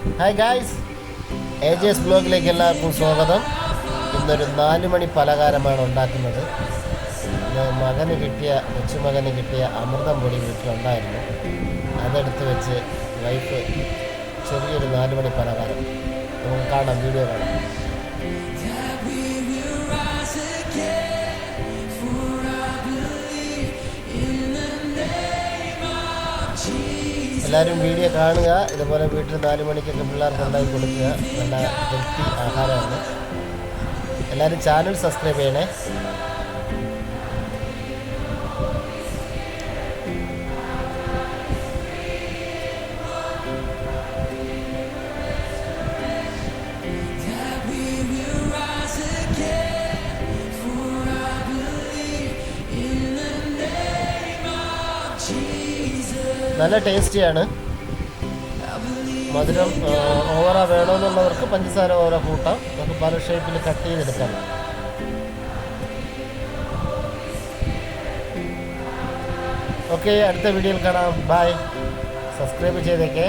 Hi guys, AJ's ബ്ലോഗിലേക്ക് എല്ലാവർക്കും സ്വാഗതം. ഇന്നൊരു 4 മണി പലഹാരമാണ് ഉണ്ടാക്കുന്നത്. കൊച്ചുമകന് കിട്ടിയ അമൃതം പൊടി വീട്ടിലുണ്ടായിരുന്നു. അതെടുത്ത് വെച്ച് വൈഫ് ചെറിയൊരു 4 മണി പലഹാരം നമുക്ക് കാണാം, വീഡിയോ കാണാം. എല്ലാവരും വീഡിയോ കാണുക. ഇതുപോലെ വീട്ടിൽ 4 മണിക്കൊക്കെ പിള്ളേർക്ക് ഉണ്ടാക്കി കൊടുക്കുക. നല്ല ഹെൽത്തി ആഹാരമാണ്. എല്ലാവരും ചാനൽ സബ്സ്ക്രൈബ് ചെയ്യണേ. നല്ല ടേസ്റ്റിയാണ്. മധുരം ഓവറ വേണമെന്നുള്ളവർക്ക് പഞ്ചസാര ഓവറ കൂട്ടാം. നമുക്ക് പല ഷേപ്പിൽ കട്ട് ചെയ്തെടുക്കാം. ഓക്കെ, അടുത്ത വീഡിയോയിൽ കാണാം. ബൈ. സബ്സ്ക്രൈബ് ചെയ്തേക്കേ.